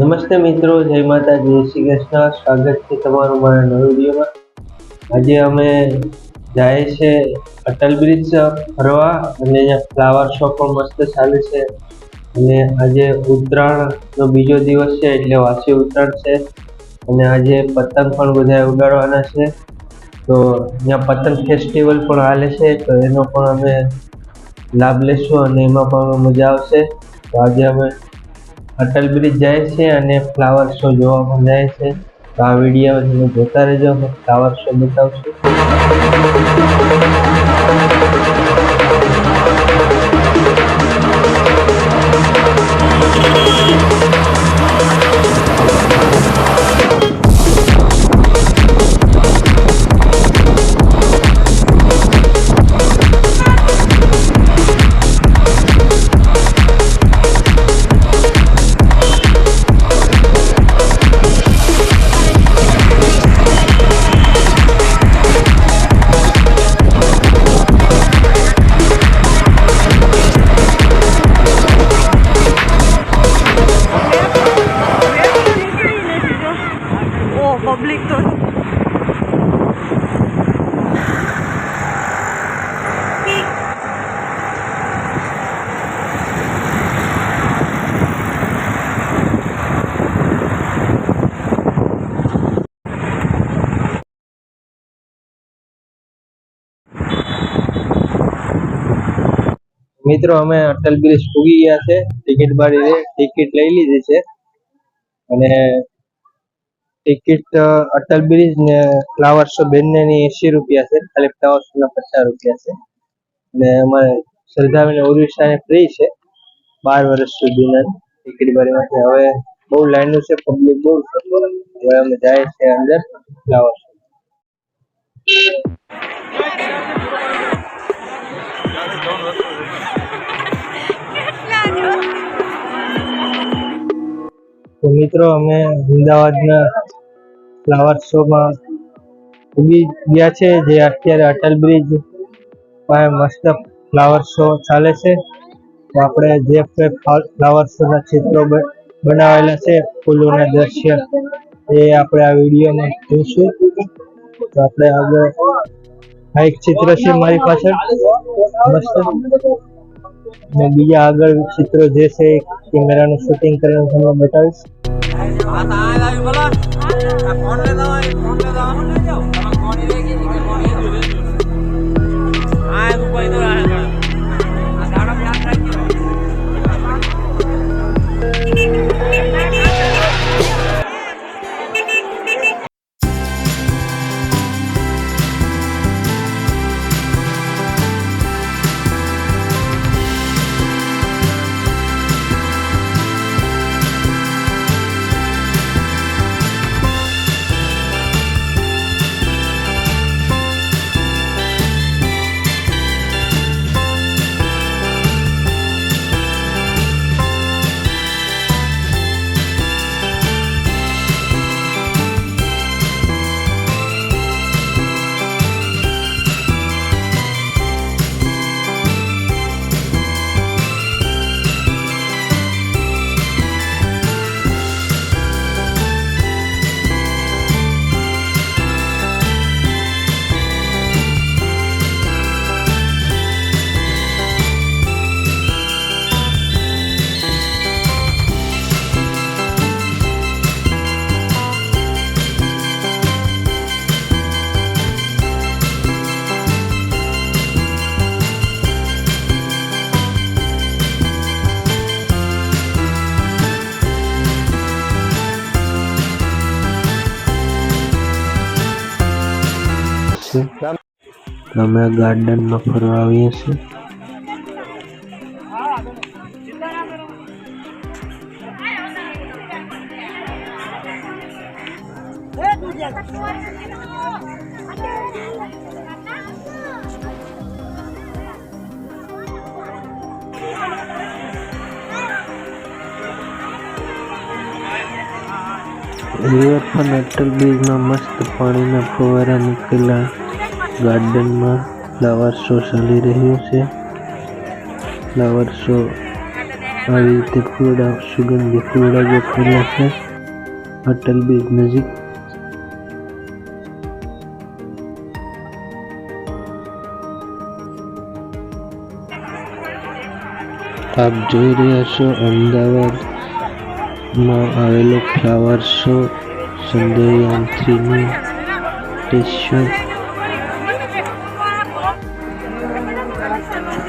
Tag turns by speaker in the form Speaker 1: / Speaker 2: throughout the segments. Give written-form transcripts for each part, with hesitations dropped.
Speaker 1: નમસ્તે મિત્રો, જય માતાજી, જય શ્રી કૃષ્ણ. સ્વાગત છે તમારું મારા નવા વિડીયોમાં. આજે અમે જાય છે અટલ બ્રિજ ફરવા અને અહીંયા ફ્લાવર શો પણ મસ્ત ચાલે છે. અને આજે ઉત્તરાયણનો બીજો દિવસ છે એટલે વાસી ઉત્તરાયણ છે અને આજે પતંગ પણ બધા ઉડાડવાના છે. તો અહીંયા પતંગ ફેસ્ટિવલ પણ હાલે છે, તો એનો પણ અમે લાભ લેશું અને એમાં પણ મજા આવશે. તો આજે અમે અટલ બ્રિજ જાય છે અને ફ્લાવર શો જોવા પણ જાય છે. તો આ વિડીયો તમે જોતા રહેજો, અમે ફ્લાવર શો બતાવશું.
Speaker 2: પબ્લિક તો
Speaker 1: મિત્રો, અમે અટલ બ્રિજ પૂગી ગયા છે. ટિકિટ બારી ટિકિટ લઈ લીધી છે અને ટિકિટ અટલ બ્રિજ ને ફ્લાવર શો બંનેની 80 રૂપિયા છે. ખાલી ફ્લાવર શો ના 50 રૂપિયા છે. અને અમારે શ્રદ્ધાબેન ઓરિસ્સાને ફ્રી છે 12 વર્ષ સુધીના ટિકિટ બારીમાં. હવે બહુ લાઈનો છે, પબ્લિક બહુ છે. હવે અમે જાય છે અંદર ફ્લાવર શો. તો મિત્રો, અમે અમદાવાદના ફ્લાવર શોમાં ઉભી ગયા છે, જે અત્યારે અટલ બ્રિજ પાસે મસ્ત ફ્લાવર શો ચાલે છે. તો આપણે જે ફ્લાવર શો ના ચિત્રો બનાવેલા છે, ફૂલોના દ્રશ્ય, એ આપણે આ વિડીયોમાં જોઈશું. તો આપણે આગળ આ એક ચિત્ર છે મારી પાછળ મસ્ત, અને બીજા આગળ ચિત્રો જે છે કેમેરાનું શૂટિંગ કરીને તમને બતાવીશ. અમે ગાર્ડનમાં ફરવા આવીએ છીએ. રિવરફ્રન્ટ અટલ બ્રિજમાં મસ્ત પાણીના ફુવારા મૂકેલા. ગાર્ડનમાં ફ્લાવર શો ચાલી રહ્યો છે. ફ્લાવર શો આવી રીતે ફૂલડા સુગંધી ફૂલડા ગોઠવેલા છે અટલ બ્રિજ નજીક। આપ જોઈ રહ્યા છો અમદાવાદમાં આવેલો ફ્લાવર શો ચંદ્રયાન-3નું સ્ટેચ્યુ।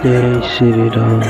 Speaker 1: જય શ્રી રામ।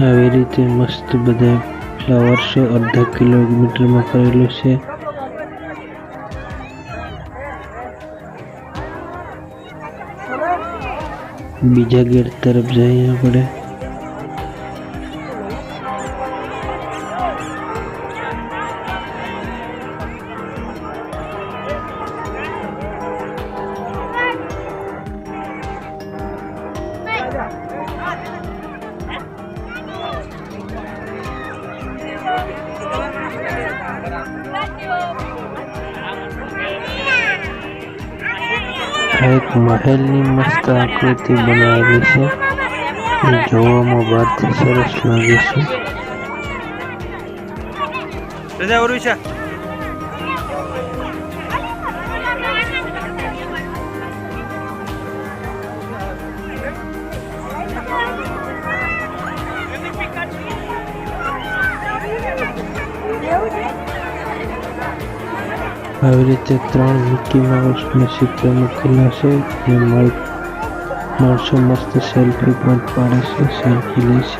Speaker 1: આવી રીતે મસ્ત બધા ફ્લાવર શો અડધા કિલોમીટરમાં કરેલો છે। બીજા ગેટ તરફ જઈએ આપણે। એક મહેલની મસ્ત આકૃતિ બનાવેલી છે અને જોવામાં બહારથી સરસ લાગે છે। આવી રીતે 3 મિકી માઉસના ચિત્ર મૂકેલા છે અને માણસો મસ્ત સેલ્ફી પણ પાડે છે, સેલ્ફી લે છે।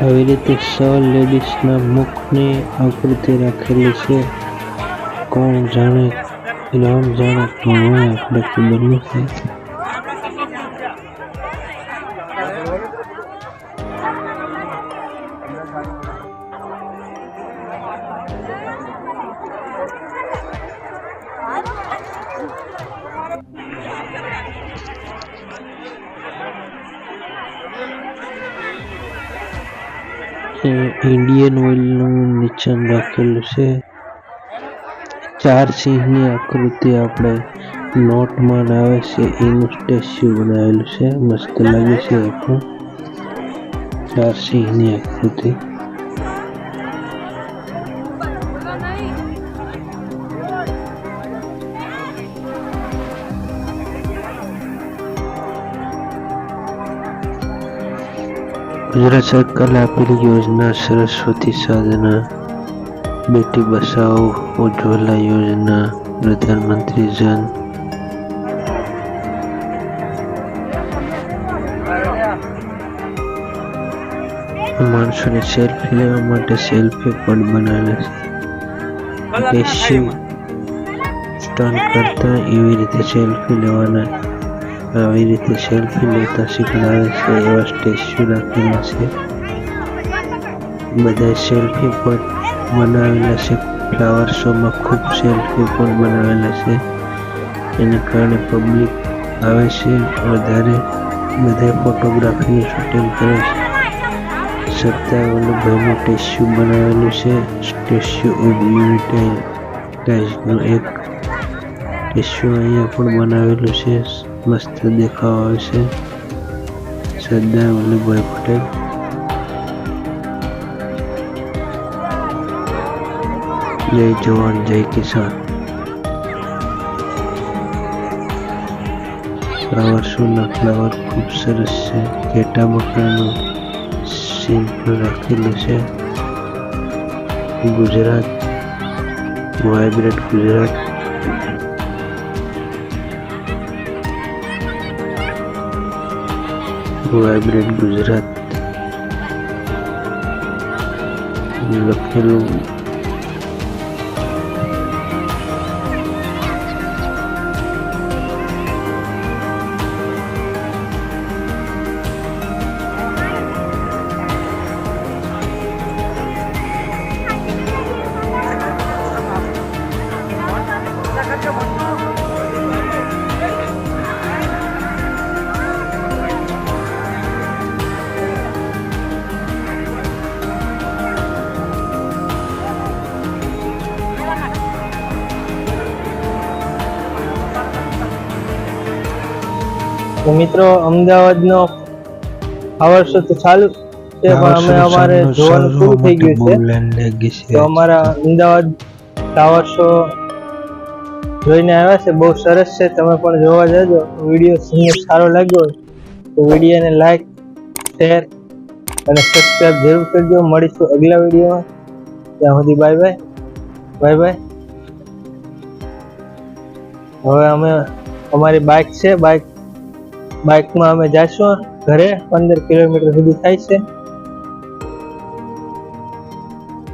Speaker 1: આવી રીતે 6 લેડીઝના મુખની આકૃતિ રાખેલી છે। કોણ જાણે, રામ જાણે, કોણ હોય આપણે ખબર નથી। ઇન્ડિયન ઓઇલનું નિશાન રાખેલું છે। 4 સિંહની આકૃતિ આપણે નોટમાં આવે છે એનું સ્ટેચ્યુ બનાવેલું છે, મસ્ત લાગે છે। એ પણ 4 સિંહની આકૃતિ। ગુજરાત સરકારે આપેલી યોજના સરસ્વતી સાધના, બેટી બચાવો ઉજ્જવલા યોજના, પ્રધાનમંત્રી જન માણસોને સેલ્ફી લેવા માટે સેલ્ફી પોઈન્ટ બનાવેલા છે। સ્ટેચ્યુ સ્ટન્ટ કરતા એવી રીતે સેલ્ફી લેવાના, આવી રીતે સેલ્ફી લેતા શીખવાડે છે એવા સ્ટેચ્યુ રાખેલા છે। બધા સેલ્ફી પોઈન્ટ બનાવેલા છે। ફ્લાવર શોમાં ખૂબ સેલ્ફી પોઈન્ટ બનાવેલા છે, એને કારણે પબ્લિક આવે છે વધારે, બધા ફોટોગ્રાફીનું શૂટિંગ કરે છે। સરદાર વલ્લભભાઈનું સ્ટેચ્યુ બનાવેલું છે, સ્ટેચ્યુ ઓફ યુનિટીનું એક સ્ટેચ્યુ અહીંયા પણ બનાવેલું છે, મસ્ત દેખાવ આવે છે। સરદાર વલ્લભભાઈ પટેલ। જય જવાન જય કિસાન। ફ્લાવર શોના ફ્લાવર ખૂબ સરસ છે। ઘેટા બકરાનું સીન પણ રાખેલું છે। ગુજરાત, વાઇબ્રન્ટ ગુજરાત। વાઇબ્રન્ટ ગુજરાત લખેલું। તો મિત્રો અમદાવાદનો ફ્લાવર શો તો ચાલુ છે, પણ અમે અમારે જોવાનું પૂરું થઈ ગયું છે. તો અમારા અમદાવાદ ફ્લાવર શો જોઈને આવ્યા છે, બહુ સરસ છે. તમે પણ જોવા જજો. વિડીયો તમને સારો લાગ્યો હોય તો વિડીયોને લાઈક, શેર અને સબસ્ક્રાઈબ જરૂર કરજો. મળીશું અગલા વિડીયોમાં. ત્યાં સુધી બાય બાય, બાય બાય. હવે અમે અમારી બાઇક છે, બાઇકમાં અમે જઈશું ઘરે. 15 કિલોમીટર સુધી થાય છે.